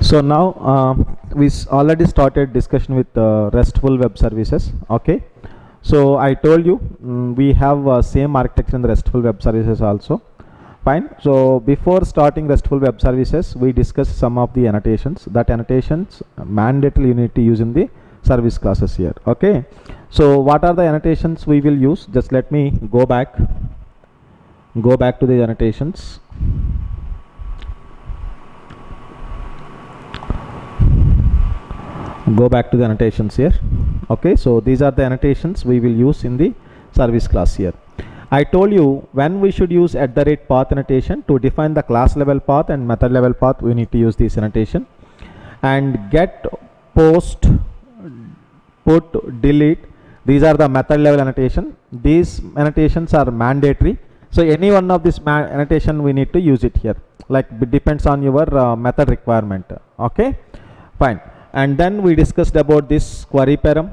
So now already started discussion with RESTful web services. Okay, so I told you we have same architecture in the RESTful web services also. Fine. So before starting RESTful web services, we discussed some of the annotations. That annotations mandatory you need to use in the service classes here. Okay, so what are the annotations we will use? Just let me go back to the annotations. Go back to the annotations here. Okay, so these are the annotations we will use in the service class here. I told you when we should use @path annotation to define the class level path and method level path. We need to use this annotation. And get, post, put, delete, these are the method level annotation. These annotations are mandatory, so any one of this annotation we need to use it here, like it depends on your method requirement. Okay, fine. And then we discussed about this query param,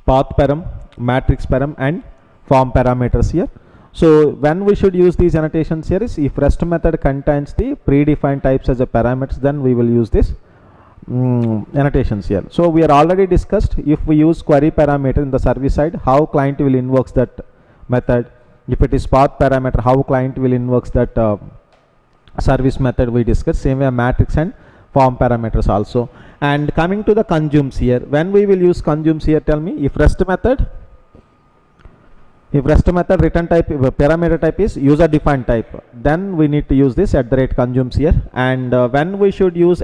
path param, matrix param, and form parameters here. So when we should use these annotations here is if REST method contains the predefined types as a parameters, then we will use this annotations here. So we are already discussed if we use query parameter in the service side, how client will invoke that method. If it is path parameter, how client will invoke that service method we discussed. Same way matrix and form parameters also. And coming to the consumes here, when we will use consumes here, tell me, if REST method return type parameter type is user defined type, then we need to use this @consumes here. And when we should use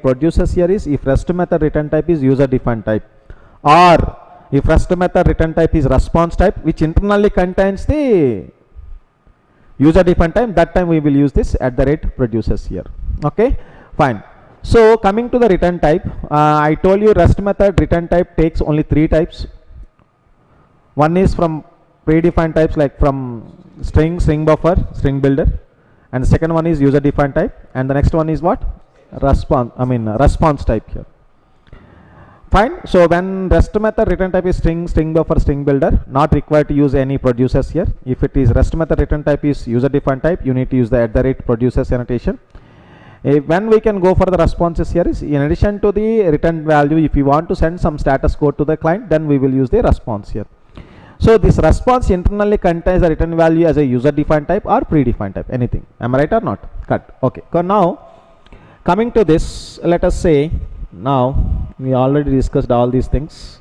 @producers here is if REST method return type is user defined type, or if REST method return type is response type which internally contains the user defined type, that time we will use this @producers here. Okay, fine. So coming to the return type, I told you REST method return type takes only 3 types. One is from predefined types like from string buffer, string builder, and the second one is user defined type, and the next one is what? Response type here. Fine. So when REST method return type is string buffer, string builder, not required to use any producers here. If it is REST method return type is user defined type, you need to use the @producers annotation. When we can go for the responses here is in addition to the return value, if you want to send some status code to the client, then we will use the response here. So this response internally contains the return value as a user defined type or predefined type, anything. Am I right or not? Cut. Okay. So now coming to this, let us say now we already discussed all these things,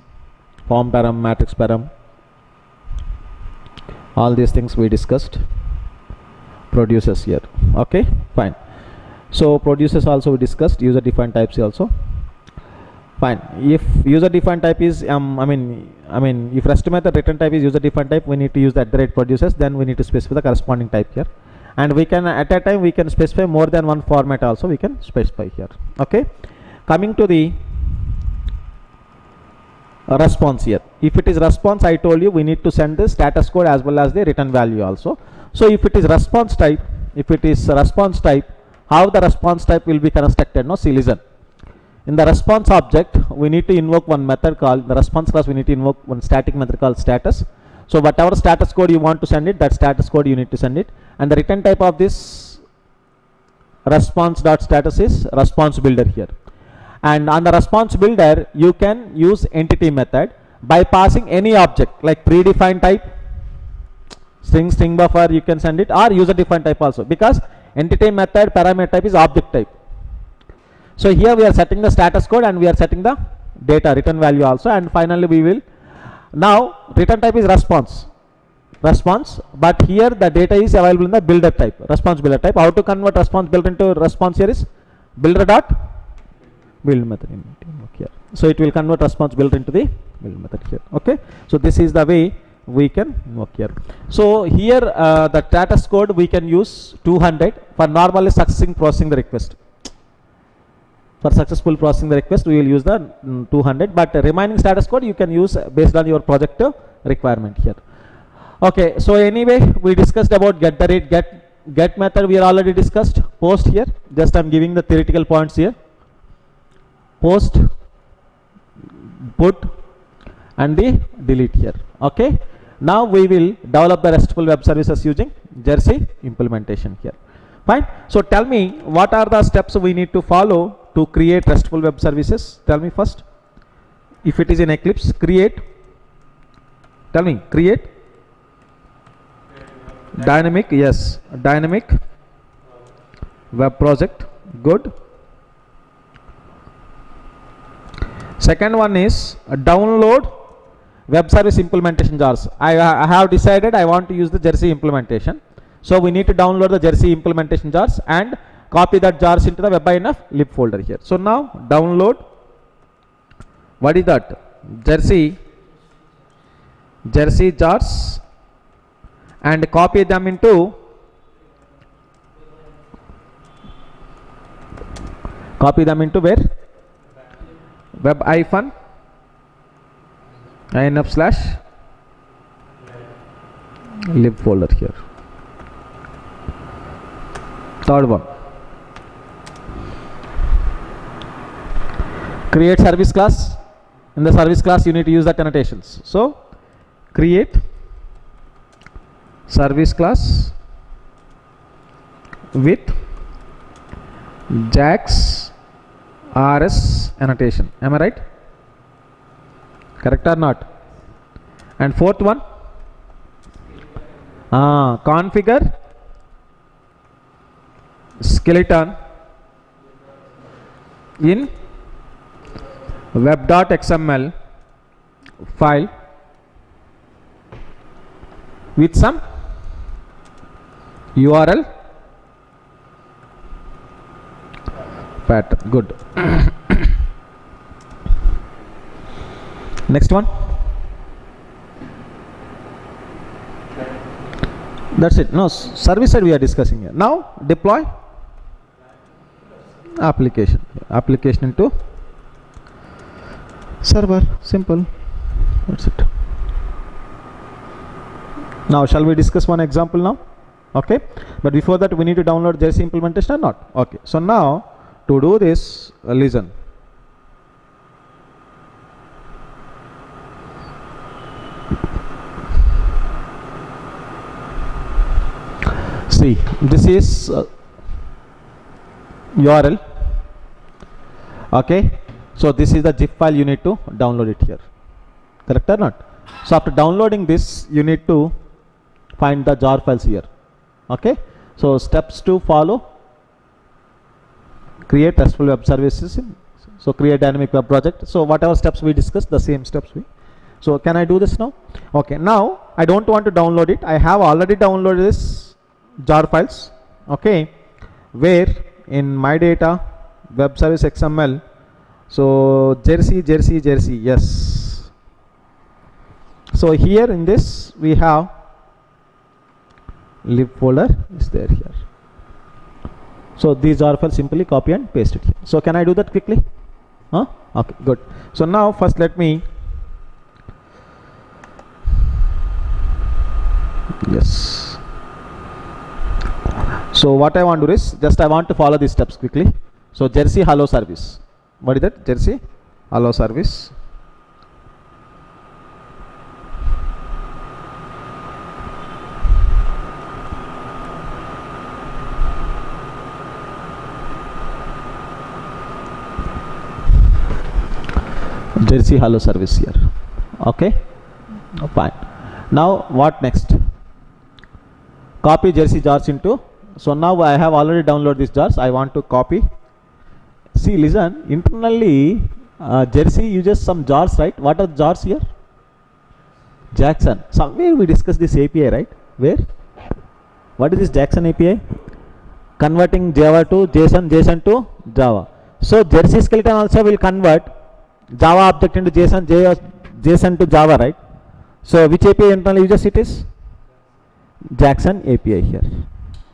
form param, matrix param, all these things we discussed. Producers here. Okay, fine. So producers also we discussed, user defined types also. Fine. If user defined type is if REST method return type is user defined type, we need to use the @producers, then we need to specify the corresponding type here. And we can at a time we can specify more than one format also we can specify here. Okay, coming to the response here. If it is response, I told you we need to send the status code as well as the return value also. So if it is response type, how the response type will be constructed? No, see, listen. In the response object, we need to invoke one method called the response class. We need to invoke one static method called status. So whatever status code you want to send it, that status code you need to send it. And the return type of this response.status is response builder here. And on the response builder, you can use entity method by passing any object like predefined type, string buffer, you can send it, or user defined type also, because entity method parameter type is object type. So here we are setting the status code and we are setting the data return value also, and finally we will now return type is response, but here the data is available in the builder type, response builder type. How to convert response builder into response here is build method here. So it will convert response builder into the build method here. Okay, so this is the way we can work here. So here the status code we can use 200 for normally processing the request. For successful processing the request, we will use the 200, but remaining status code you can use based on your project requirement here. Okay, so anyway, we discussed about get method. We are already discussed. Post here, just I'm giving the theoretical points here. Post, put, and the delete here. Okay, now we will develop the RESTful web services using Jersey implementation here. Fine. So tell me, what are the steps we need to follow to create RESTful web services? Tell me first. If it is in Eclipse, create. Tell me, create. Dynamic, yes, dynamic web project. Good. Second one is download web service implementation jars. I have decided I want to use the Jersey implementation. So we need to download the Jersey implementation jars and copy that jars into the WebINF lib folder here. So now download, what is that? Jersey jars, and copy them into where? WebINF / lib folder here. Third one, create service class. In the service class you need to use the annotations. So create service class with JAX RS annotation. Am I right? Correct or not? And fourth one, configure skeleton in web.xml file with some URL pattern. Good. Next one. That's it. No, service side we are discussing here. Now deploy application into server. Simple. That's it. Now shall we discuss one example now? Okay, but before that we need to download Jersey implementation or not? Okay, so now to do this, listen. See, this is URL. Okay, so this is the zip file, you need to download it here. Correct or not? So after downloading this, you need to find the jar files here. Okay, so steps to follow: create RESTful web services. So create dynamic web project. So whatever steps we discussed, the same steps we. So can I do this now? Okay, now I don't want to download it. I have already downloaded this jar files. Okay, where in my data web service XML. So Jersey, yes. So here in this we have lib folder is there here. So these jar files, simply copy and paste it here. So can I do that quickly? Okay, good. So now first let me, yes. So what I want to do is just I want to follow these steps quickly. So Jersey hello service. What is that? Jersey hello service. Jersey hello service here. Okay, fine. Now what next? Copy Jersey jars into. So now I have already downloaded these jars. I want to copy. See, listen, internally Jersey uses some jars, right? What are the jars here? Jackson. Somewhere we discussed this API, right? Where? What is this Jackson API? Converting Java to JSON, JSON to Java. So Jersey skeleton also will convert Java object into JSON, JSON to Java, right? So which API internally uses it is? Jackson API here.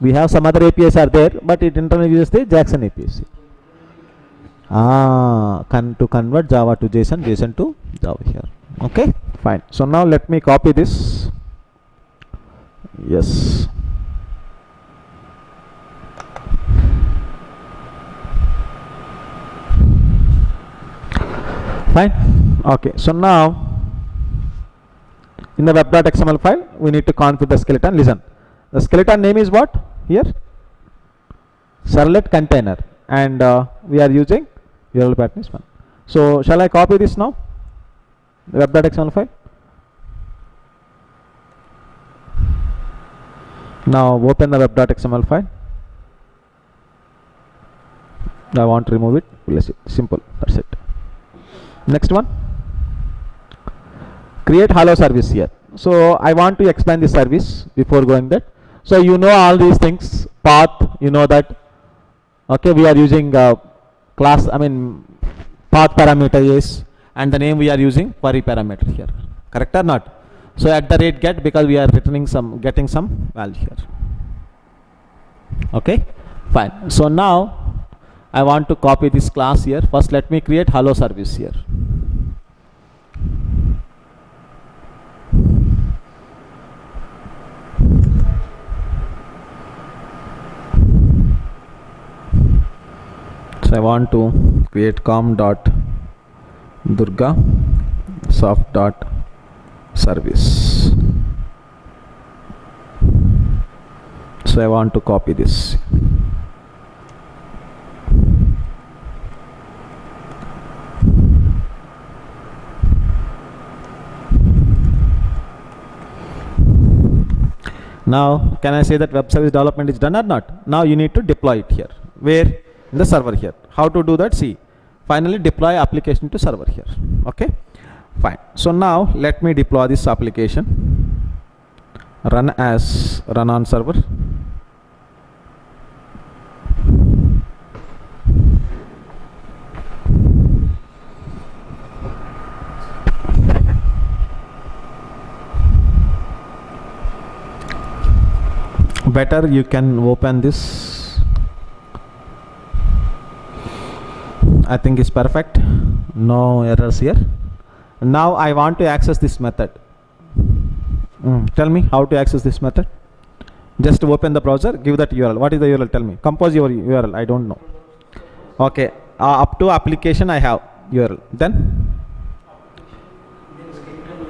We have some other APIs are there, but it internally uses the Jackson API. To convert Java to JSON, JSON to Java here. Okay, fine. So now let me copy this. Yes. Fine. Okay, so now in the web.xml file we need to configure the skeleton. Listen, the skeleton name is what here? Servlet container, and we are using URL pattern is 1. So shall I copy this now? The web.xml file. Now open the web.xml file. I want to remove it. Place it. Simple. That's it. Next one. Create hello service here. So I want to explain this service before going that. So you know all these things. Path, you know that. Okay, we are using class. Path parameter is, and the name we are using query parameter here. Correct or not? So at the rate get, because we are getting some value here. Okay, fine. So now I want to copy this class here. First let me create hello service here. So I want to create com.durga soft.service. So I want to copy this. Now can I say that web service development is done or not? Now you need to deploy it here. Where? In the server here. How to do that? See, finally deploy application to server here. Okay, fine. So now let me deploy this application. Run on server. Better you can open this. I think it's perfect. No errors here. Now I want to access this method. Tell me how to access this method. Just open the browser, give that URL. What is the URL? Tell me. Compose your URL. I don't know. Okay. Up to application I have URL. Then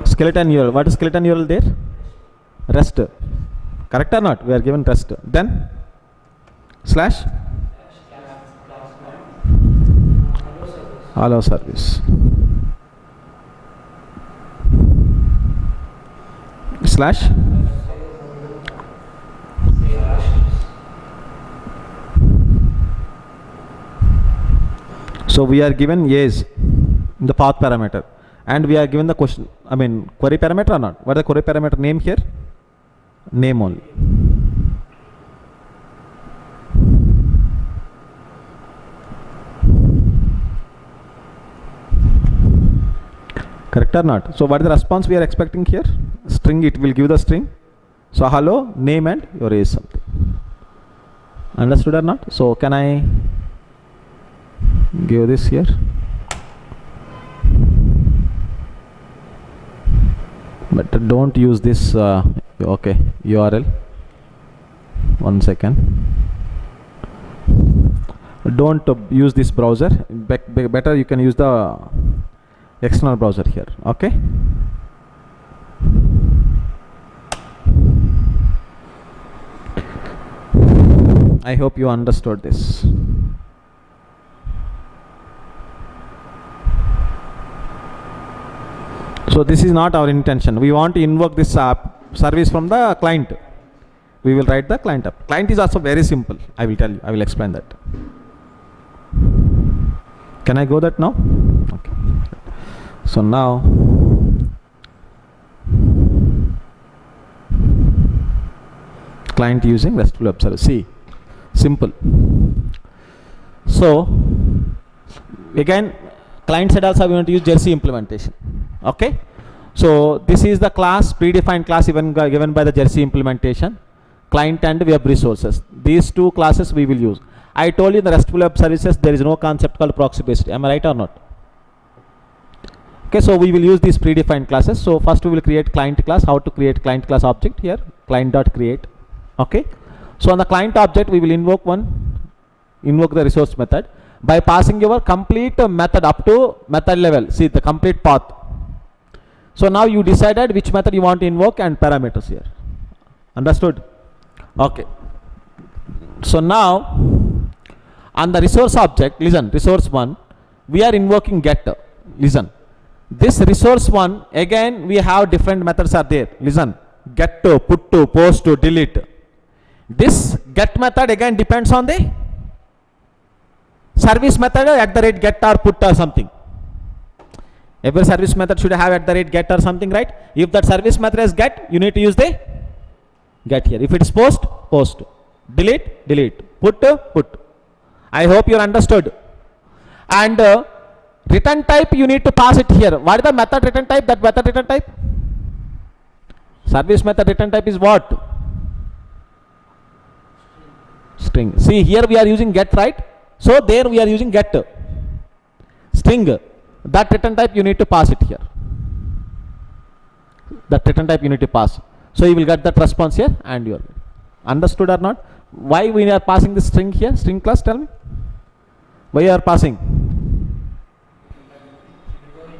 skeleton URL. What is skeleton URL there? REST. Correct or not? We are given REST. Then slash hello service slash so we are given yes in the path parameter, and we are given the question, query parameter or not? What is the query parameter name here? Name only. Correct or not? So what is the response we are expecting here? String, it will give the string. So hello, name and your age something. Understood or not? So can I give this here? But don't use this okay URL. 1 second. Don't use this browser. Better you can use the external browser here. Okay, I hope you understood this. So this is not our intention. We want to invoke this service from the client. We will write the client up. Client is also very simple. I will tell you. I will explain that. Can I go that now? Okay. So now client using RESTful web service. See, simple. So again, client side also we want to use Jersey implementation. Okay. So this is the class, predefined class given by the Jersey implementation, client and web resources. These two classes we will use. I told you in the RESTful web services there is no concept called proxy based. Am I right or not? Okay, so we will use these predefined classes. So first we will create client class. How to create client class object here? Client.create. Okay. So on the client object we will invoke the resource method by passing your complete method up to method level. See the complete path. So now you decided which method you want to invoke and parameters here. Understood? Okay. So now on the resource object, listen, resource 1, we are invoking get. Listen, this resource one, again we have different methods are there. Listen, get to, put to, post to, delete. This get method again depends on the service method at the rate get or put or something. Every service method should have at the rate get or something, right? If that service method is get, you need to use the get here. If it is post, post. Delete, delete. Put, put. I hope you understood. And return type, you need to pass it here. What is the method return type? That method return type? Service method return type is what? String. See, here we are using get, right? So there we are using get. String. That return type you need to pass it here. That return type you need to pass. So you will get that response here and you are understood or not? Why we are passing this string here? String class, tell me. Why you are passing?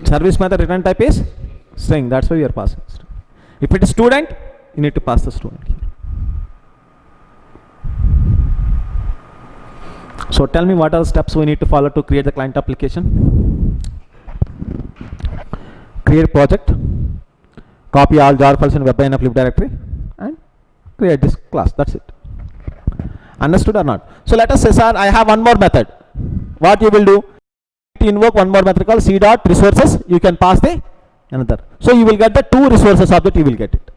Service method return type is string. That's why we are passing string. If it is student, you need to pass the student here. So tell me what are the steps we need to follow to create the client application. Create project, copy all jar files in web.inf lib directory and create this class. That's it. Understood or not? So let us say, sir, I have one more method. What you will do? To invoke one more method called c.resources. You can pass the another. So you will get the two resources object, you will get it.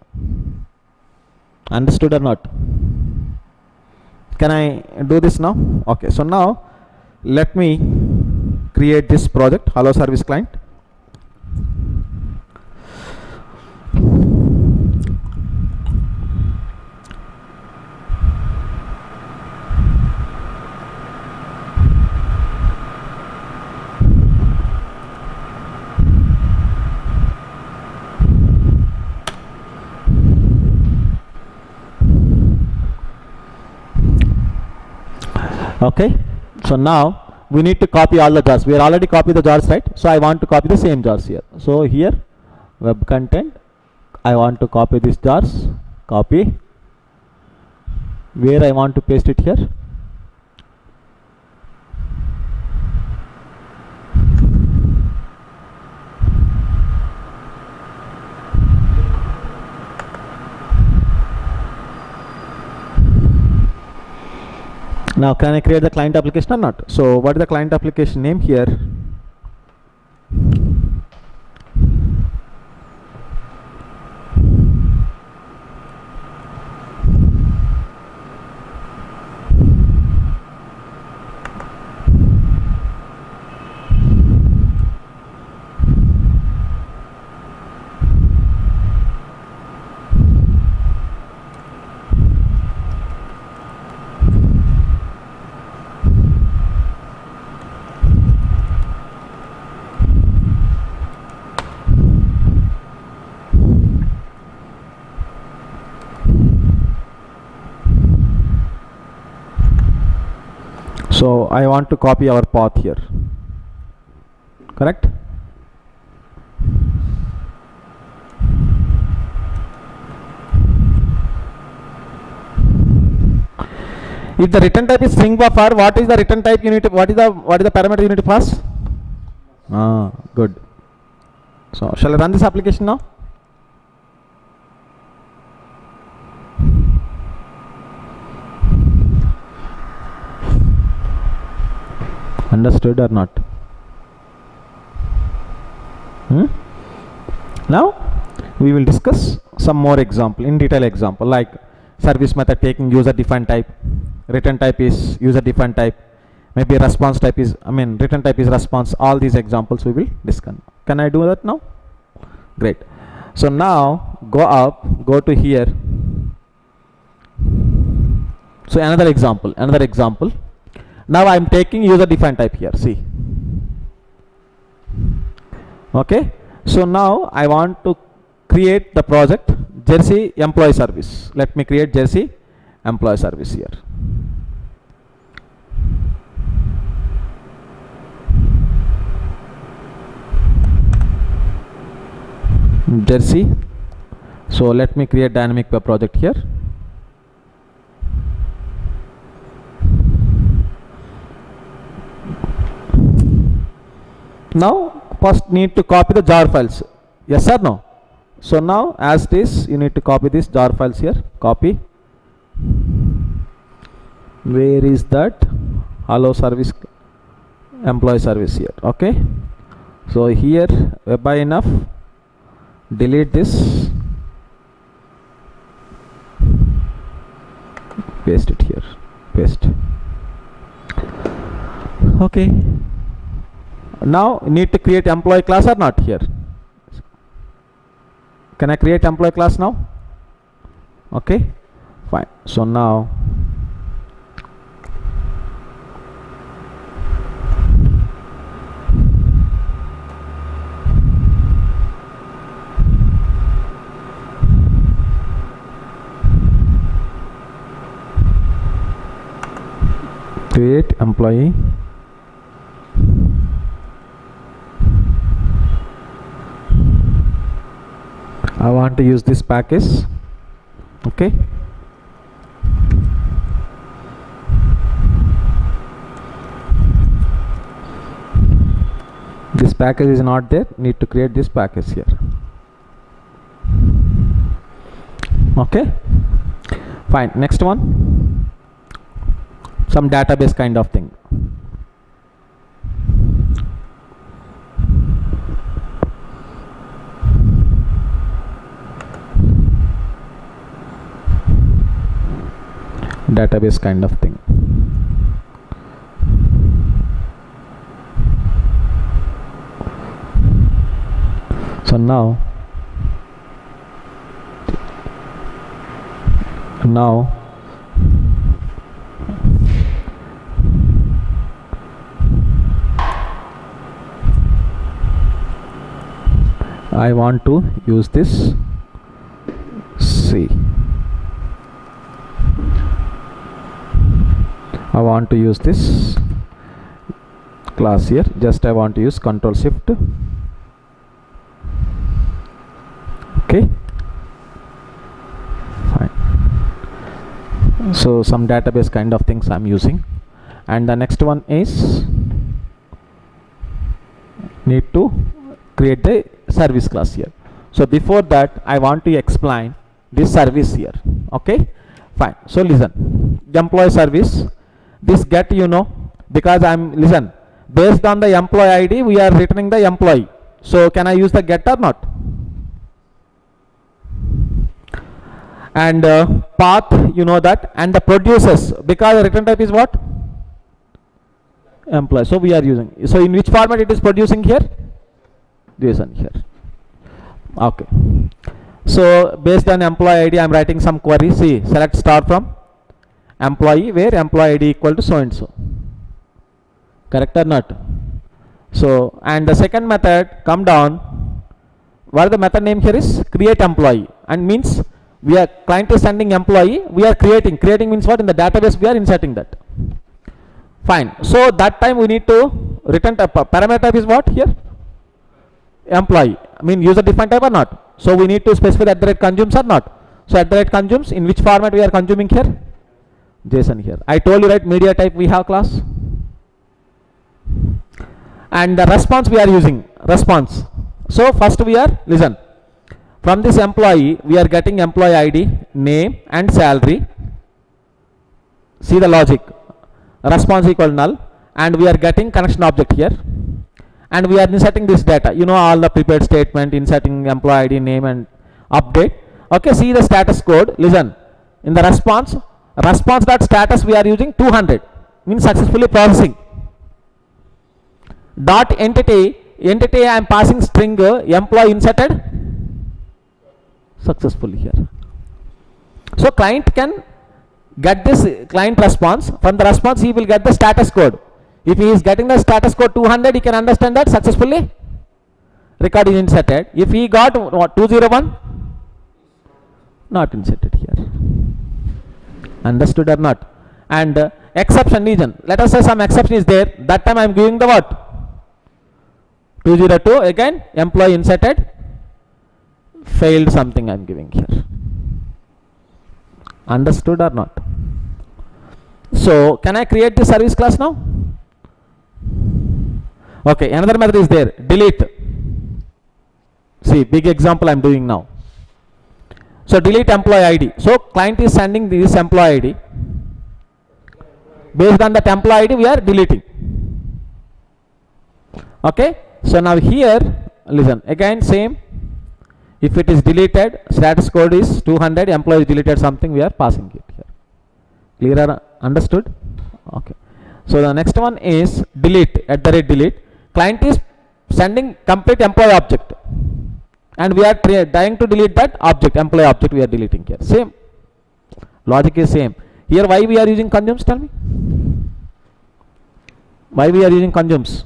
Understood or not? Can I do this now? Okay, so now let me create this project, hello service client. Okay, so now we need to copy all the jars. We are already copied the jars, right? So I want to copy the same jars here. So here, web content, I want to copy these jars, copy. Where I want to paste it here? Now can I create the client application or not? So what is the client application name here? So I want to copy our path here, correct? If the return type is string buffer, what is the return type you need to, what is the parameter you need to pass? Good. So shall I run this application now? Understood or not? Now we will discuss some more example, in detail example, like service method taking user defined type, return type is user defined type, maybe response type is, return type is response. All these examples we will discuss. Can I do that now? Great. So now go up, go to here. So another example. Now I am taking user defined type here, see. Okay, so now I want to create the project Jersey employee service. Let me create Jersey employee service here. Jersey. So let me create dynamic web project here. Now first need to copy the jar files. Yes or no? So now as it is, you need to copy this jar files here. Copy. Where is that? Hello service, employee service here. Okay. So here web-INF, delete this, paste it here, paste. Okay. Now need to create employee class or not here? Can I create employee class now? Okay, fine. So now create employee. I want to use this package. Okay. This package is not there. Need to create this package here. Okay. Fine. Next one. Some database kind of thing. Database kind of thing. So now I want to use this C. I want to use this class here. Just I want to use Control Shift. Okay, fine. So some database kind of things I'm using, and the next one is need to create the service class here. So before that I want to explain this service here. Okay, fine. So listen, the employee service, this get, because listen, based on the employee ID we are returning the employee. So can I use the get or not? And path, that, and the producers, because the return type is what? Employee. So we are using. So in which format it is producing here? This one here. Okay. So based on employee ID, I am writing some query. See, select star from employee, where employee ID equal to so and so. Correct or not? So, and the second method, come down. What the method name here is create employee, and means we are client is sending employee, we are creating means what? In the database we are inserting that. Fine. So that time we need to return type. Parameter type is what here? Employee. I mean user defined type or not? So we need to specify @ consumes or not? So @ consumes, in which format we are consuming here? JSON here. I told you, right, media type we have class. And the response we are using response. So first we are, listen, from this employee we are getting employee ID, name and salary. See the logic. Response equal null, and we are getting connection object here, and we are inserting this data, all the prepared statement, inserting employee ID, name and update. Okay, see the status code. Listen, in the response dot status we are using 200, means successfully processing. Dot entity I am passing string employee inserted successfully here. So client can get this client response. From the response he will get the status code. If he is getting the status code 200, he can understand that successfully record is inserted. If he got what, 201, not inserted here. Understood or not? And exception region, let us say some exception is there, that time I am giving the what? 202, again employee inserted, failed something I am giving here. Understood or not? So can I create the service class now? Okay, another method is there, delete. See, big example I'm doing now. So delete employee ID. So client is sending this employee ID. Based on that employee ID, we are deleting. Okay. So now here, listen again, same. If it is deleted, status code is 200. Employee is deleted something, we are passing it here. Clear? Understood? Okay. So the next one is delete, @delete. Client is sending complete employee object, and we are trying to delete that object, employee object we are deleting here. Same. Logic is same. Here why we are using conjuncts, tell me? Why we are using conjuncts?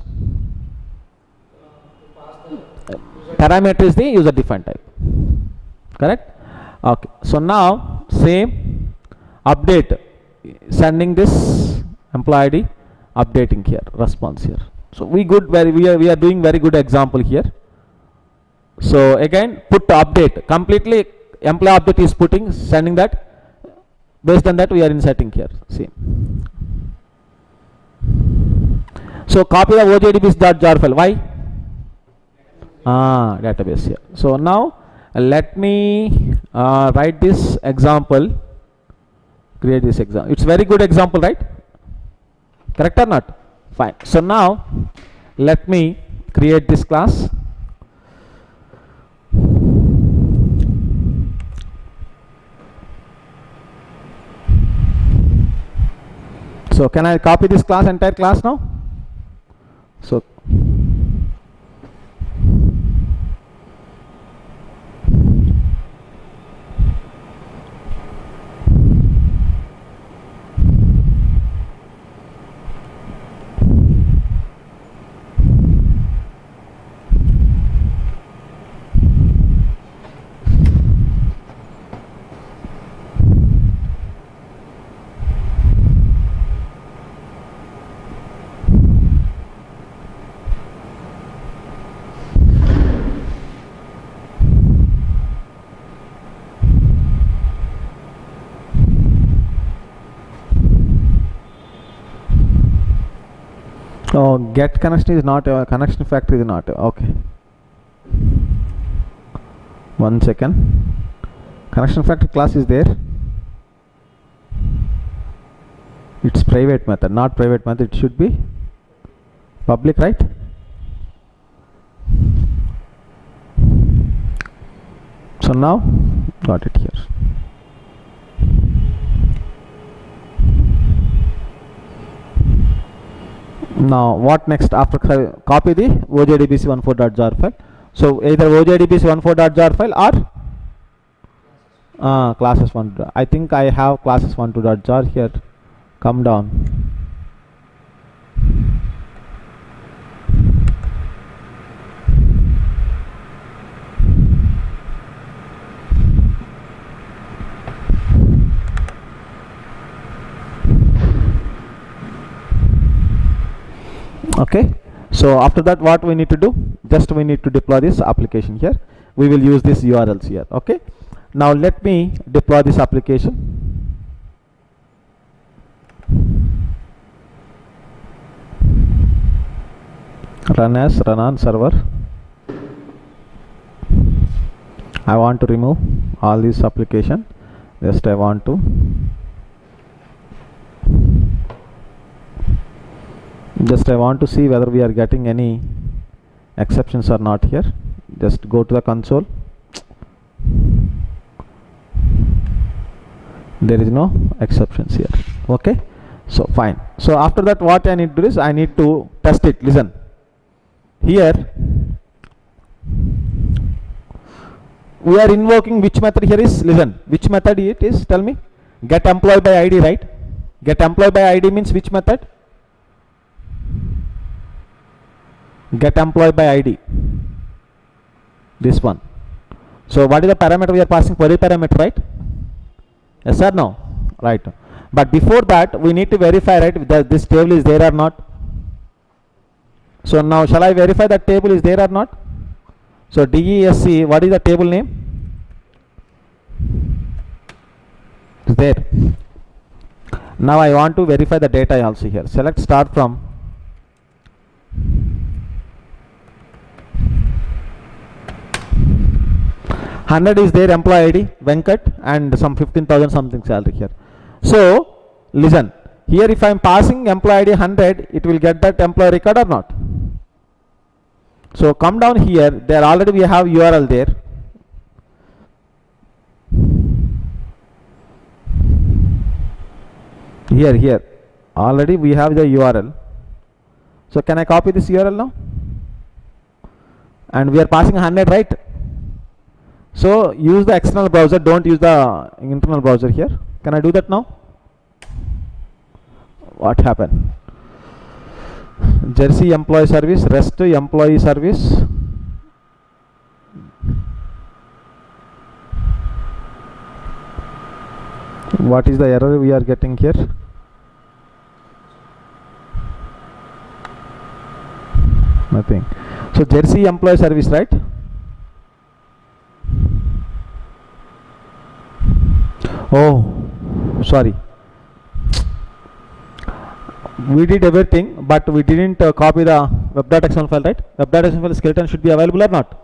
Parameter is the user defined type. Correct? Okay. So now same, update, sending this employee ID, updating here, response here. So we are doing very good example here. So again, put update, completely employee object is putting, sending that. Based on that we are inserting here. See. So copy the OJDBs.jar file. Why? Database here. So now let me write this example, create this example. It's very good example, right? Correct or not? Fine. So now let me create this class. So can I copy this class, entire class now? So get connection is not connection factor is not okay. 1 second. Connection factor class is there. It's private method, not private method. It should be public, right? So now got it here. Now what next? After copy the OJDBC14.jar file. So either OJDBC14.jar file or classes 1. I think I have classes 12.jar here. Come down. Okay. So after that what we need to do? Just we need to deploy this application here. We will use this URLs here. Okay. Now let me deploy this application. Run on server. I want to remove all this application. Just I want to see whether we are getting any exceptions or not here. Just go to the console. There is no exceptions here. Okay. So fine. So after that what I need to do is I need to test it. Listen. Here we are invoking which method here is, listen, which method it is, tell me. Get employee by ID, right? Get employee by ID means which method? Get employee by ID, this one. So what is the parameter we are passing? Query parameter, right? Yes or no? Right. But before that we need to verify, right, that this table is there or not. So now shall I verify that table is there or not? So DESC, what is the table name? Is there. Now I want to verify the data also here. Select start from 100 is their employee ID, Venkat, and some 15,000 something salary here. So, listen, here if I am passing employee ID 100, it will get that employee record or not? So, come down here, there already we have URL there. Here, already we have the URL. So, can I copy this URL now? And we are passing 100, right? So, use the external browser, don't use the internal browser here. Can I do that now? What happened? Jersey employee service, REST employee service. What is the error we are getting here? Nothing. So Jersey employee service, right? Oh, sorry. We did everything, but we didn't copy the web.xml file, right? Web.xml skeleton should be available or not?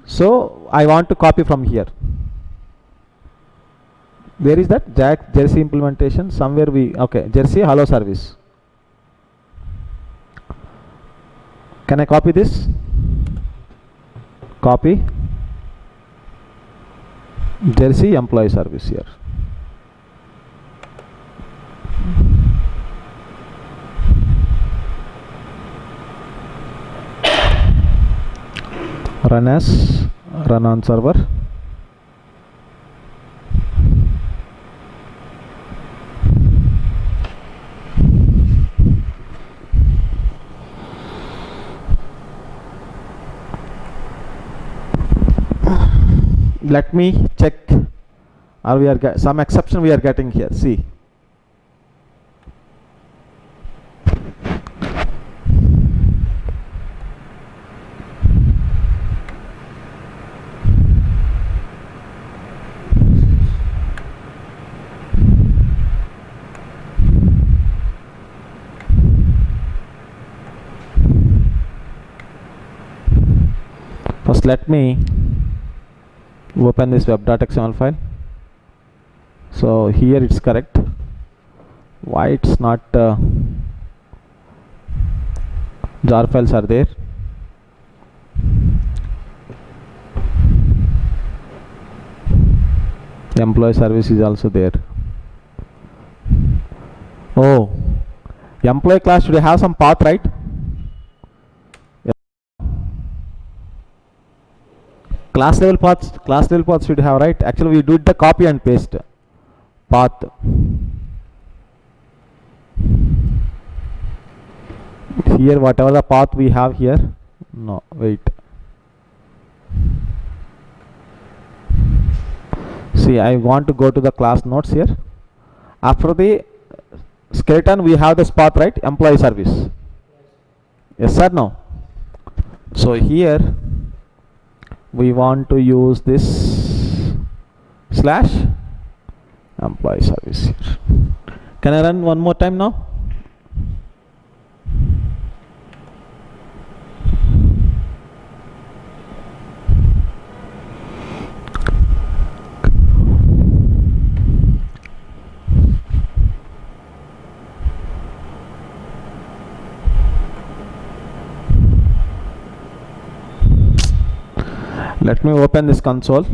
So I want to copy from here. Where is that? Jersey implementation. Somewhere okay, Jersey hello service. Can I copy this? Copy. Jersey employee service here. Run on server. Let me check. Are we are some exception we are getting here? See. First, let me open this web.xml file. So here it's correct. Why it's not jar files are there? Employee service is also there. Oh, employee class should have some path, right? Class level paths should have, right? Actually we did the copy and paste path. Here whatever the path we have here, no, wait. See, I want to go to the class notes here. After the skeleton we have this path, right? Employee service. Yes or no? So here we want to use this slash employee service here. Can I run one more time now? Let me open this console.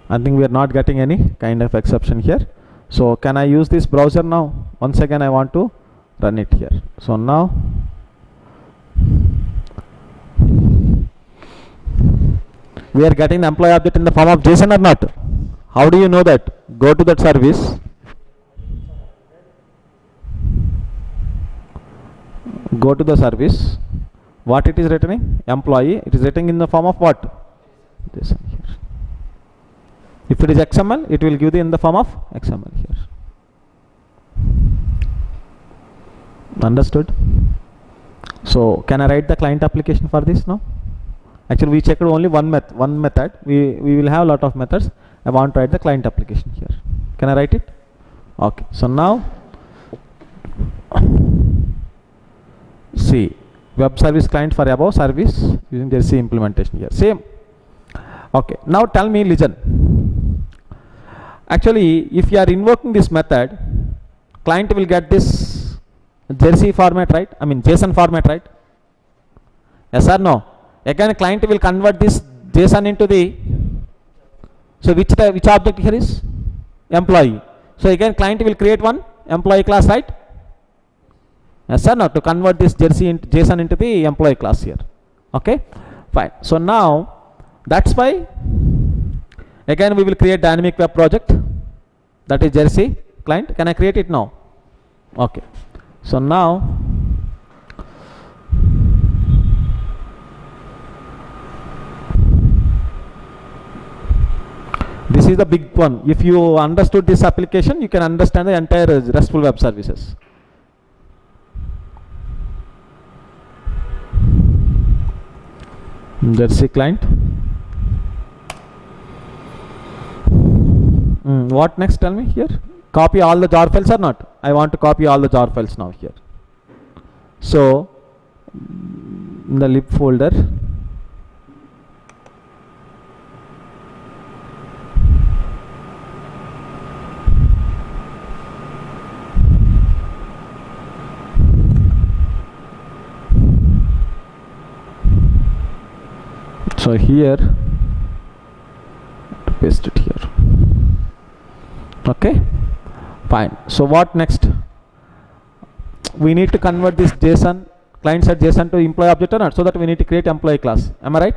I think we are not getting any kind of exception here. So can I use this browser now? Once again I want to run it here. So now we are getting the employee object in the form of JSON or not? How do you know that? Go to that service. Go to the service. What it is returning? Employee. It is written in the form of what? JSON here. If it is XML, it will give the in the form of XML here. Understood? So can I write the client application for this now? Actually we checked only one method. We will have a lot of methods. I want to write the client application here. Can I write it? Okay. So now see, web service client for above service using Jersey implementation here. Same. Okay. Now tell me, listen. Actually, if you are invoking this method, client will get this Jersey format, right? I mean JSON format, right? Yes or no? Again, client will convert this JSON into the, so which object here is? Employee. So again, client will create one employee class, right? Yes or no? To convert this JSON into the employee class here. Okay, fine. So now that's why again we will create dynamic web project, that is Jersey client. Can I create it now? Okay. So now this is the big one. If you understood this application, you can understand the entire RESTful web services. Jersey client. What next? Tell me here. Copy all the jar files or not? I want to copy all the jar files now here. So in the lib folder, so here to paste it here. Okay, fine. So what next? We need to convert this JSON, client side JSON to employee object or not? So that we need to create employee class. Am I right?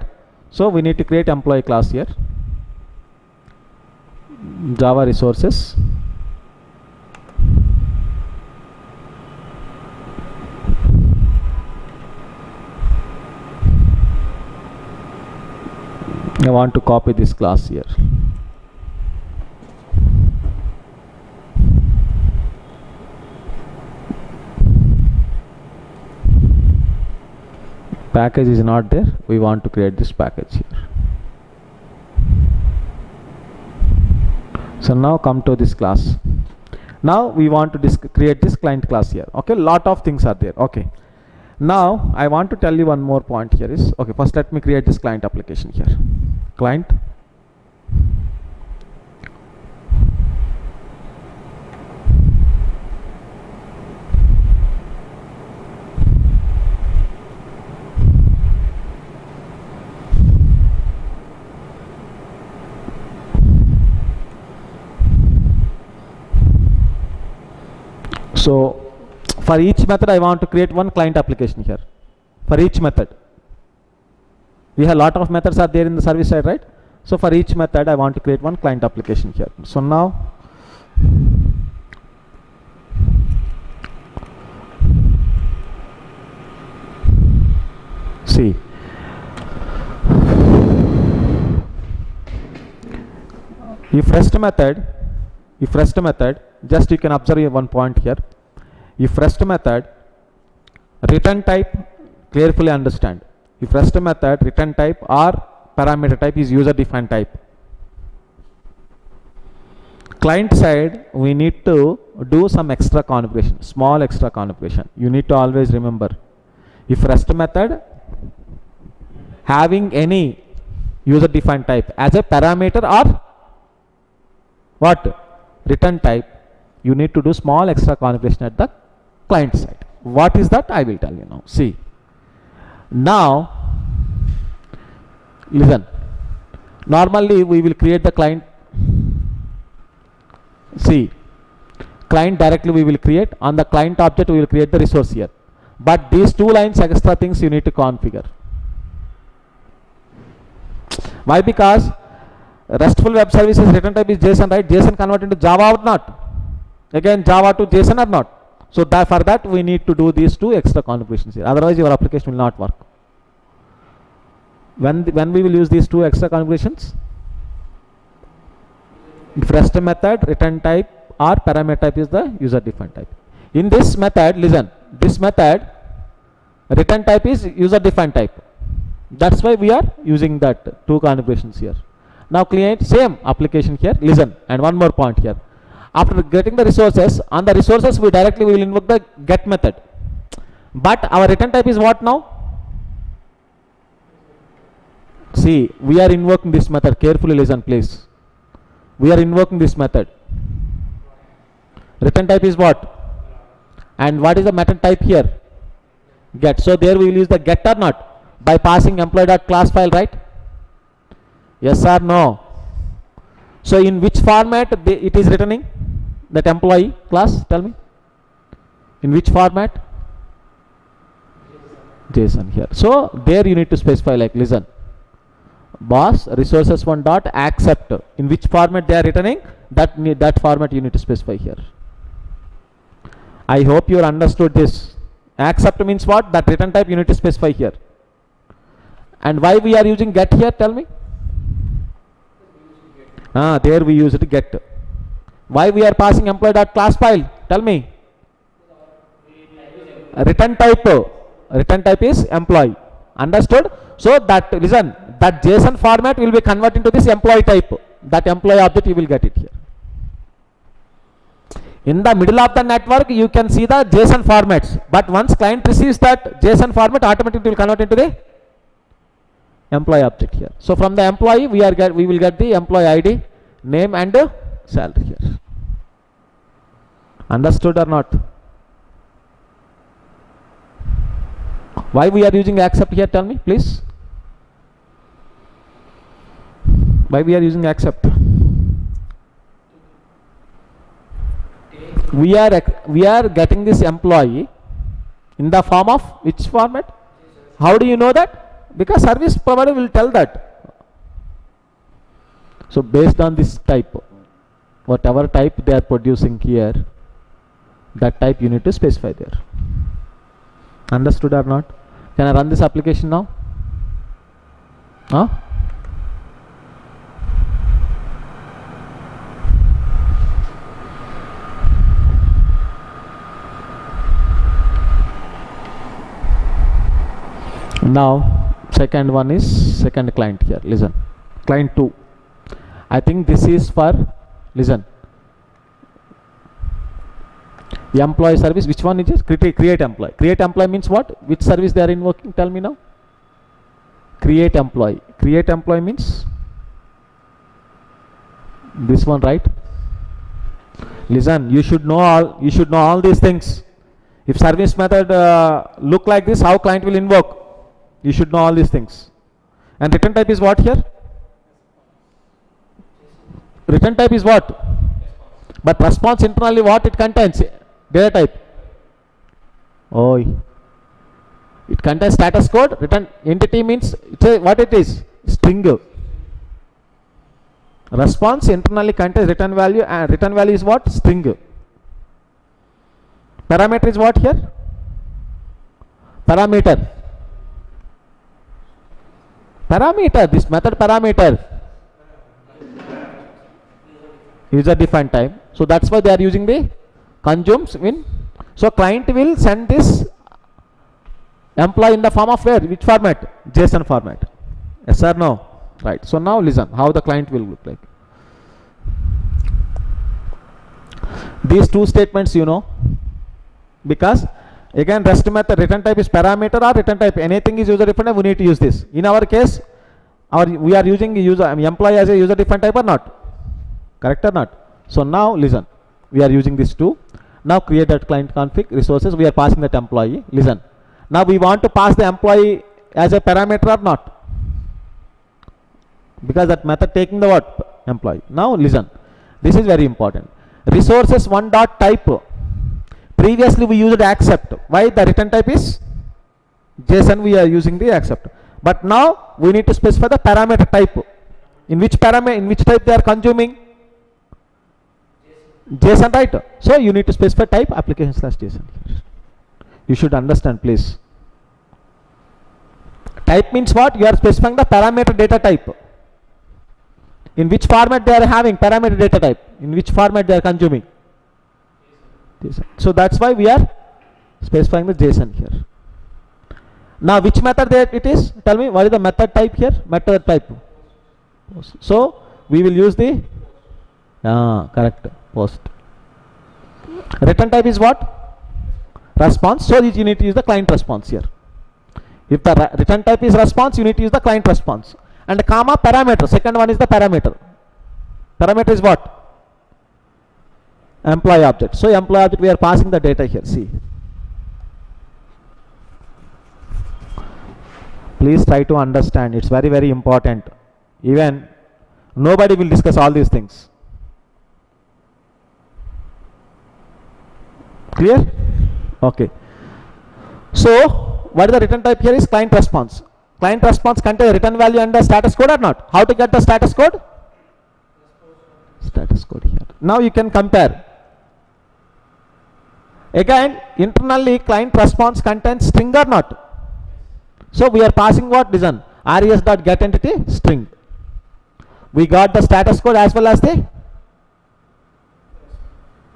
So we need to create employee class here. Java resources. I want to copy this class here. Package is not there. We want to create this package here. So now come to this class. Now we want to create this client class here. Okay, lot of things are there. Okay. Now I want to tell you one more point here is, okay, first let me create this client application here. Client. So for each method I want to create one client application here. For each method. We have a lot of methods are there in the service side, right? So for each method I want to create one client application here. So now see, if REST method, just you can observe one point here. If REST method return type, carefully understand. If REST method return type or parameter type is user defined type. Client side we need to do some extra configuration, small extra configuration. You need to always remember, if REST method having any user defined type as a parameter or what return type, you need to do small extra configuration at the client side. What is that? I will tell you now. See, now listen, normally we will create the client. See, client directly we will create, on the client object we will create the resource here, but these two lines extra things you need to configure. Why? Because RESTful web services return type is JSON, right? JSON convert into Java or not? Again Java to JSON or not? So that for that we need to do these two extra configurations here. Otherwise your application will not work. When we will use these two extra configurations? If REST method return type or parameter type is the user defined type. In this method, listen, this method return type is user defined type. That's why we are using that two configurations here. Now client same application here, listen, and one more point here. After getting the resources, on the resources we directly will invoke the get method. But our return type is what now? See, we are invoking this method. Carefully listen, please. We are invoking this method. Return type is what? And what is the method type here? Get. So there we will use the get or not by passing employee.class file, right? Yes or no? So in which format it is returning that employee class? Tell me. In which format? JSON here. So there you need to specify, like, listen, boss resources one dot accept. In which format they are returning, that format you need to specify here. I hope you understood this. Accept means what? That return type you need to specify here. And why we are using get here? Tell me. There we use it get. Why we are passing employee.class file? Tell me. Return type is employee. Understood? So that, listen, that JSON format will be converted into this employee type. That employee object you will get it here. In the middle of the network you can see the JSON formats, but once client receives that JSON format, automatically it will convert into the employee object here. So from the employee we will get the employee ID, name and salary here. Understood or not? Why we are using accept here? Tell me, please. Why we are using accept? We are getting this employee in the form of which format? How do you know that? Because service provider will tell that. So based on this type, whatever type they are producing here, that type you need to specify there. Understood or not? Can I run this application now? Now second one is second client here. Listen, client 2. I think this is for, listen, the employee service. Which one is it? Create employee. Create employee means what? Which service they are invoking? Tell me now. Create employee. Create employee means this one, right? Listen, you should know all these things. If service method look like this, how client will invoke? You should know all these things. And return type is what here? Return type is what? But response internally what it contains? Data type. Oh, it contains status code. Return entity means what it is? String. Response internally contains return value, and return value is what? String. Parameter is what here? Parameter. This method parameter. User defined type. So that's why they are using the consumes win. So client will send this employee in the form of where? Which format? JSON format. Yes or no? Right. So now listen how the client will look like. These two statements you know, because again REST method return type is parameter or return type, anything is user defined, we need to use this. In our case, we are using employee as a user defined type or not? Correct or not? So now listen, we are using this too. Now create that client config resources, we are passing that employee. Listen, now we want to pass the employee as a parameter or not? Because that method taking the what? Employee. Now listen, this is very important. Resources one dot type. Previously we used accept. Why? The return type is JSON, we are using the accept. But now we need to specify the parameter type. In which type they are consuming? JSON, right? So you need to specify type application/JSON here. You should understand, please. Type means what? You are specifying the parameter data type. In which format they are having parameter data type? In which format they are consuming? JSON. So that's why we are specifying the JSON here. Now which method it is? Tell me, what is the method type here? Method type. So we will use the correct post. Return type is what? response, so you need to use the client response here. If the return type is response, you need to use the client response. And comma parameter, second one is the parameter. Parameter is what? Employee object. So employee object, we are passing the data here. See, please try to understand, it's very very important. Even nobody will discuss all these things. Clear? Okay. So what is the return type here is client response. Client response contains return value and the status code or not? How to get the status code? Status code here. Now you can compare. Again, internally client response contains string or not? So we are passing what? Listen, res.getEntity string. We got the status code as well as the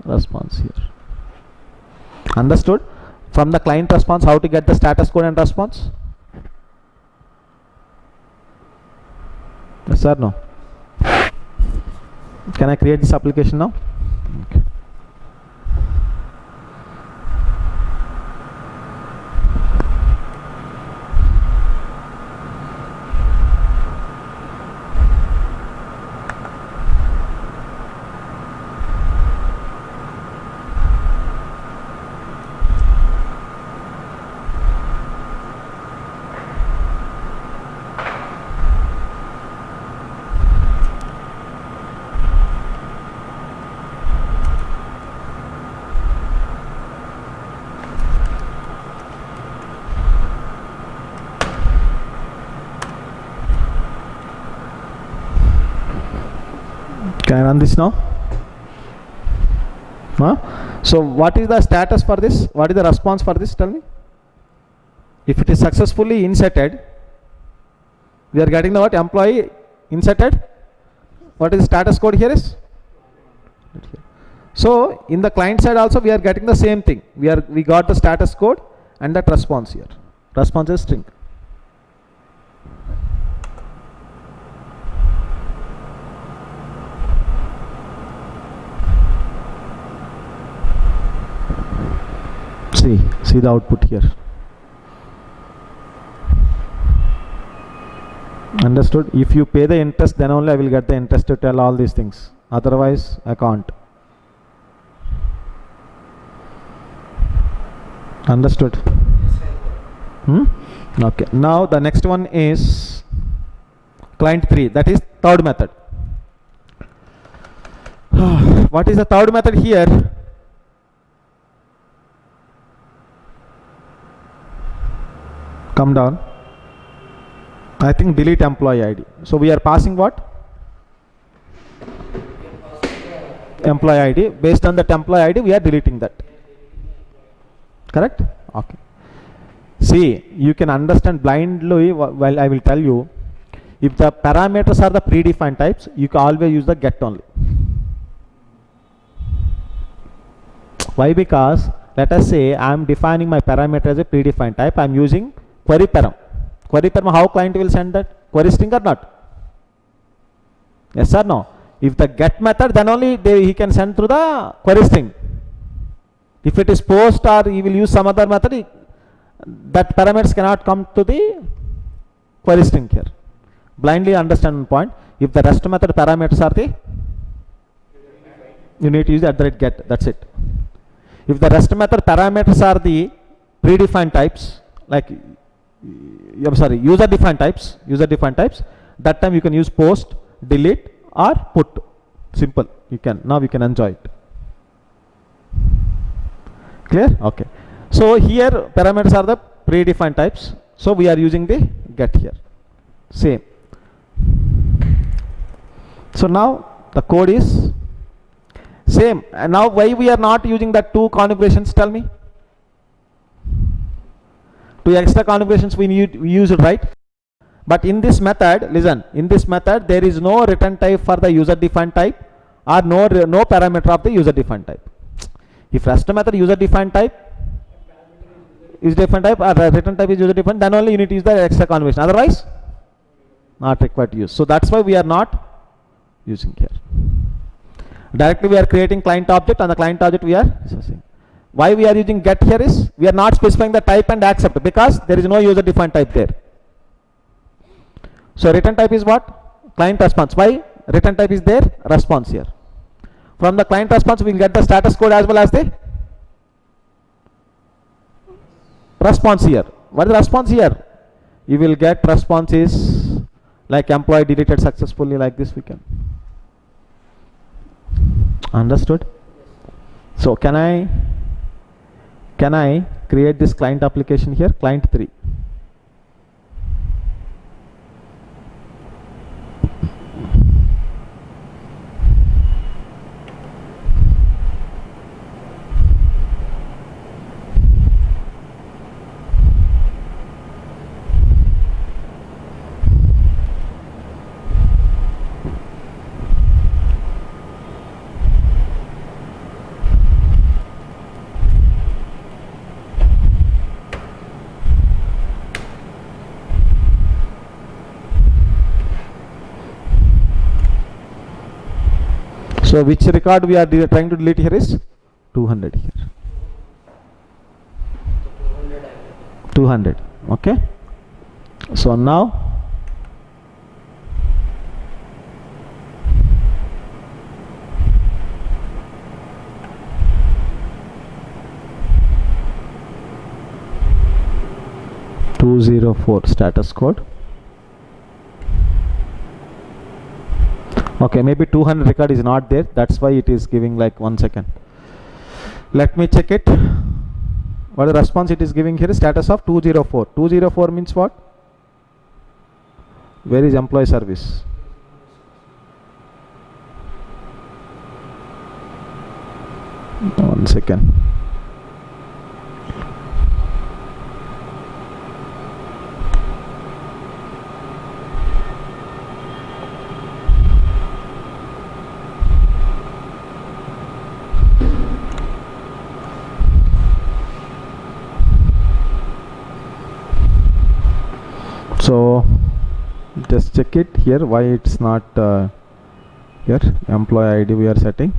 response here. Understood? From the client response, how to get the status code and response? Yes or no? Can I create this application now? Okay. Can I run this now? So what is the status for this? What is the response for this? Tell me. If it is successfully inserted, we are getting the what? Employee inserted. What is the status code here is? So in the client side also we are getting the same thing. We got the status code and that response here. Response is string. See the output here. Understood? If you pay the interest, then only I will get the interest to tell all these things. Otherwise, I can't. Understood? Okay. Now the next one is client 3. That is third method. What is the third method here? Come down. I think delete employee ID. So we are passing what? Employee ID. Based on that employee ID, we are deleting that. Correct? Okay. See, you can understand blindly. Well, I will tell you. If the parameters are the predefined types, you can always use the get only. Why? Because let us say I am defining my parameter as a predefined type. I am using query param. Query param, how client will send that? Query string or not? Yes or no? If the get method, then only he can send through the query string. If it is post or he will use some other method, that parameters cannot come to the query string here. Blindly understand one point. If the rest method parameters are the, you need to use the @get. That's it. If the rest method parameters are the predefined types, like user defined types, that time you can use post, delete or put. Simple. Now you can enjoy it. Clear? Okay. So here parameters are the predefined types. So we are using the get here. Same. So now the code is same. And now why we are not using the two configurations? Tell me. Two extra configurations we use it, right? But in this method, listen, in this method there is no return type for the user defined type or no parameter of the user defined type. If rest method user defined type is defined type or return type is user defined, then only you need to use the extra configuration. Otherwise, not required to use. So that's why we are not using here. Directly we are creating client object, and the client object we are accessing. Why we are using get here is we are not specifying the type and accept because there is no user defined type there. So return type is what? Client response. Why? Return type is there, response here. From the client response we will get the status code as well as the response here. What is the response here? You will get responses like employee deleted successfully, like this we can. Understood? So can I create this client application here, client 3. So which record we are trying to delete here is 200 here. 200. Okay. So now status code. Okay, maybe 200 record is not there, that's why it is giving like 1 second. Let me check it. What the response it is giving here is status of 204. 204 means what? Where is employee service? One second. So just check it here why it's not here. Employee ID we are setting.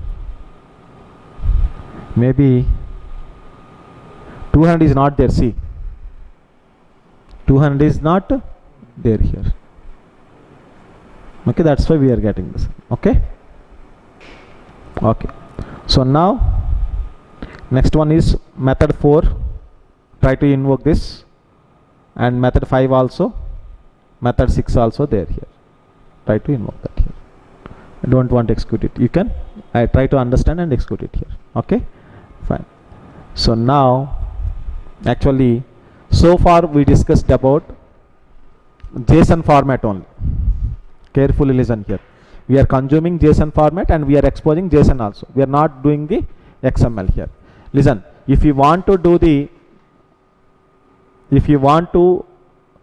Maybe 200 is not there. See, 200 is not there here. Okay, that's why we are getting this. Okay. Okay. So now next one is method 4. Try to invoke this, and method 5 also. Method 6 also there here. Try to invoke that here. I don't want to execute it. You can. I try to understand and execute it here. Okay. Fine. So now, actually, so far we discussed about JSON format only. Carefully listen here. We are consuming JSON format and we are exposing JSON also. We are not doing the XML here. Listen. If you want to do the,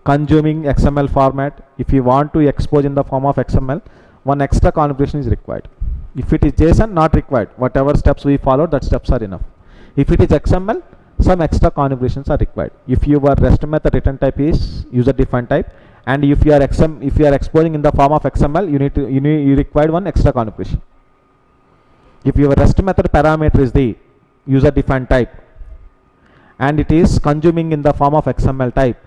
consuming XML format, if you want to expose in the form of XML, one extra configuration is required. If it is JSON, not required. Whatever steps we follow, that steps are enough. If it is XML, some extra configurations are required. If your REST method return type is user defined type, and if you are exposing in the form of XML, you require one extra configuration. If your REST method parameter is the user defined type, and it is consuming in the form of XML type,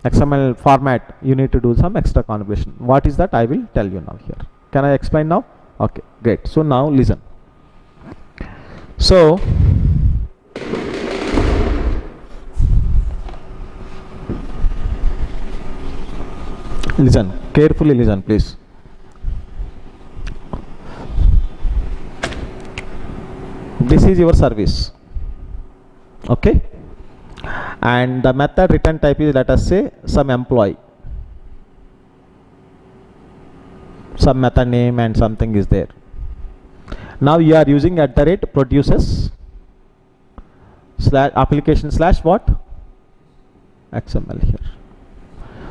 XML format, you need to do some extra configuration. What is that? I will tell you now here. Can I explain now? Okay, great. So now listen. So listen, carefully listen please. This is your service. Okay. And the method return type is, let us say, some employee. Some method name and something is there. Now you are using @producers application / what? XML here.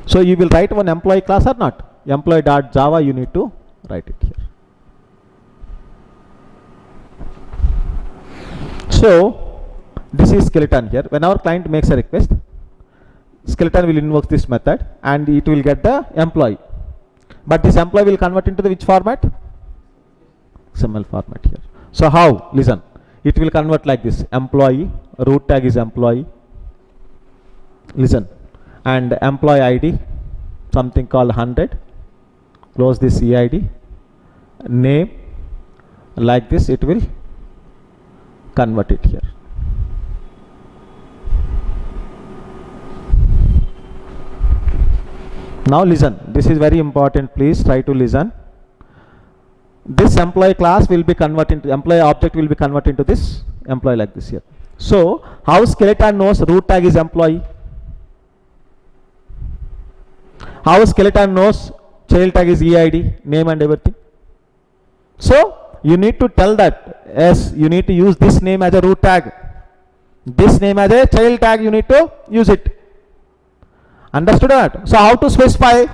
So you will write one employee class or not? Employee.java you need to write it here. So this is skeleton here. When our client makes a request, skeleton will invoke this method and it will get the employee. But this employee will convert into the which format? XML format here. So how? Listen. it will convert like this: employee, root tag is employee, listen, and employee ID, something called 100, close this EID, name, like this, it will convert it here. Now listen, this is very important, please try to listen. This employee class will be converted into, employee object will be converted into this employee like this here. So how skeleton knows root tag is employee? How skeleton knows child tag is EID, name and everything? So you need to tell that, yes, you need to use this name as a root tag, this name as a child tag, you need to use it. Understood that? So how to specify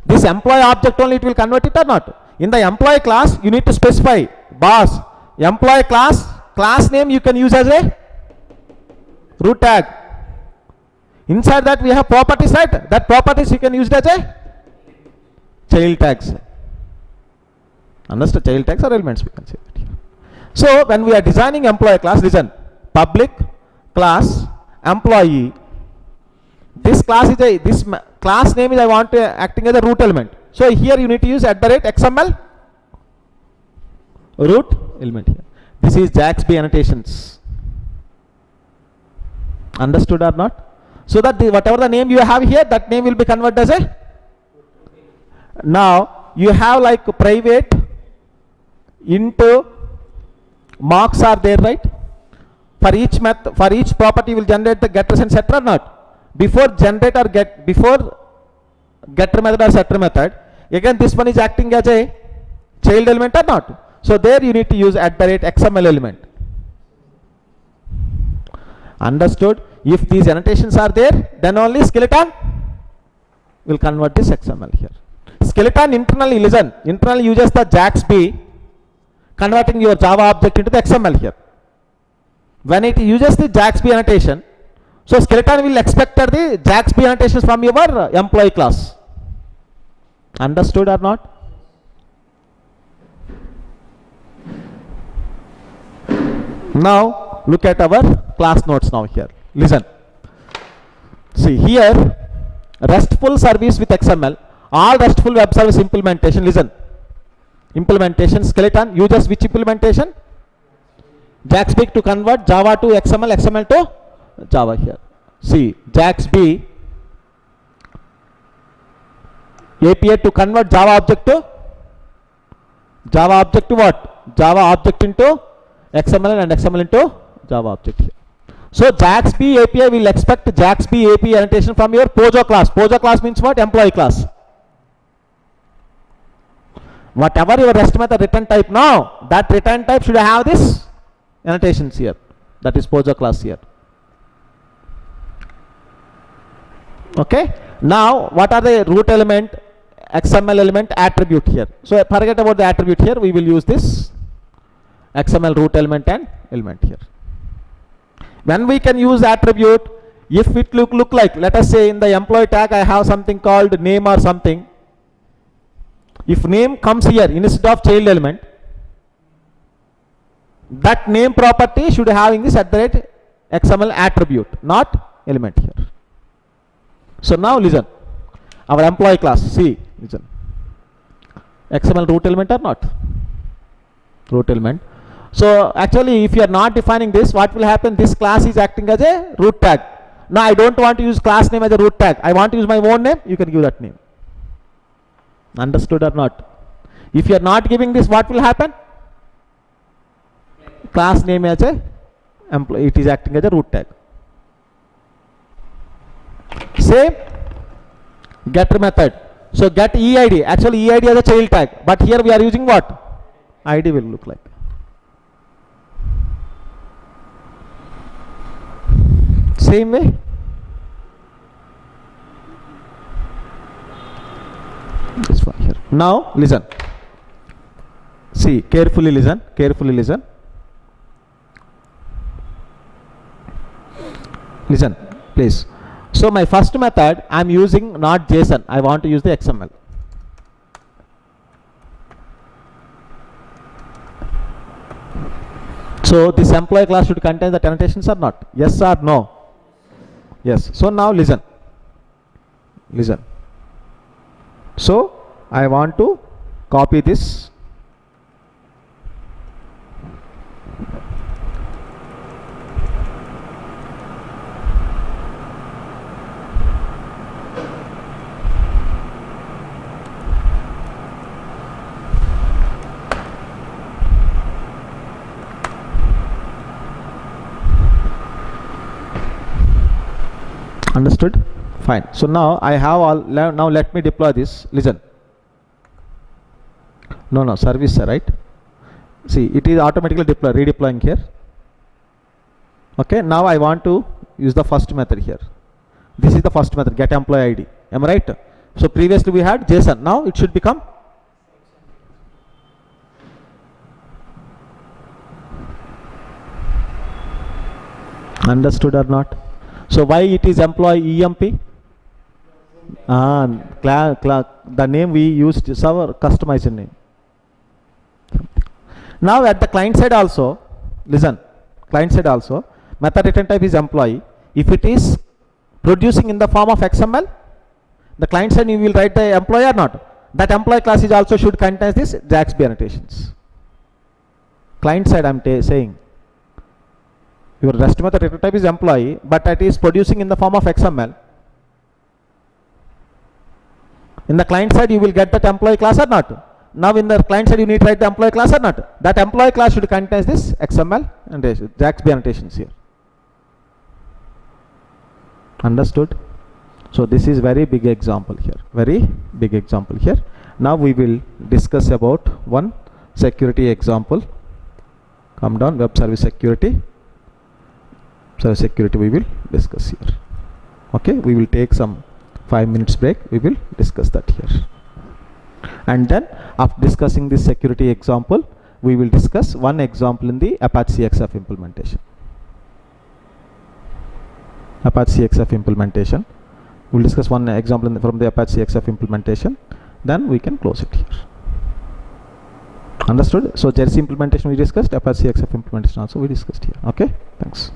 this employee object only, it will convert it or not? In the employee class, you need to specify, boss, employee class name you can use as a root tag. Inside that we have properties, right? That properties you can use it as a child tags. Understood? Child tags or elements we can say that here. So when we are designing employee class, listen, public class employee. This class is a, this class name is I want to acting as a root element. So here you need to use @XML root element here. This is JAXB annotations. Understood or not? So that whatever the name you have here, that name will be converted as a. Now you have like private, into, marks are there, right? For each method, for each property will generate the getters and setter or not? Before generate or get, before getter method or setter method, again this one is acting as a child element or not? So there you need to use @XML element. Understood? If these annotations are there, then only skeleton will convert this XML here. Skeleton internally, listen, internally uses the JAXB, converting your Java object into the XML here. When it uses the JAXB annotation, so skeleton will expect the JAXB annotations from your employee class. Understood or not? Now look at our class notes now here. Listen. See here, RESTful service with XML, all RESTful web service implementation. Listen, implementation skeleton uses which implementation? JAXB to convert Java to XML, XML to Java here. See, JAXB API to convert Java object to what? Java object into XML and XML into Java object here. So JAXB API will expect JAXB API annotation from your POJO class. POJO class means what? Employee class. Whatever your REST method return type now, that return type should have this annotations here. That is POJO class here. Okay. Now what are the root element, XML element, attribute here? So forget about the attribute here. We will use this XML root element and element here. When we can use attribute, if it look like, let us say in the employee tag I have something called name or something. If name comes here instead of child element, that name property should have this @XML attribute, not element here. So now listen, our employee class, see, listen, XML root element or not? Root element. So actually if you are not defining this, what will happen? This class is acting as a root tag. Now I don't want to use class name as a root tag. I want to use my own name. You can give that name. Understood or not? If you are not giving this, what will happen? Class name as a employee, it is acting as a root tag. Same getter method. So get EID. Actually EID as a child tag, but here we are using what? ID will look like. Same way. This one here. Now listen. See, carefully listen. Carefully listen. Listen, please. So my first method, I am using not JSON. I want to use the XML. So this employee class should contain the annotations or not? Yes or no? Yes. So now listen. Listen. So I want to copy this. Understood? Fine. So now I have all. Now let me deploy this. Listen. No, service, right? See, it is automatically redeploying here. Okay. Now I want to use the first method here. This is the first method, get employee ID. Am I right? So previously we had JSON. Now it should become understood or not? So why it is employee EMP? The name we used is our customized name. Now at the client side also, listen, client side also, method return type is employee. If it is producing in the form of XML, the client side you will write the employee or not. That employee class is also should contain this JAXB annotations. Client side I am saying. Your REST method return type is employee, but it is producing in the form of XML. In the client side you will get that employee class or not. Now in the client side you need to write the employee class or not. That employee class should contain this XML and JAXB annotations here. Understood? So this is very big example here. Very big example here. Now we will discuss about one security example. Come down, web service security. Service security we will discuss here. Okay, we will take some 5 minutes break. We will discuss that here. And then after discussing this security example, we will discuss one example in the Apache CXF implementation. Apache CXF implementation. We'll discuss one example from the Apache CXF implementation. Then we can close it here. Understood? So Jersey implementation we discussed, Apache CXF implementation also we discussed here. Okay, thanks.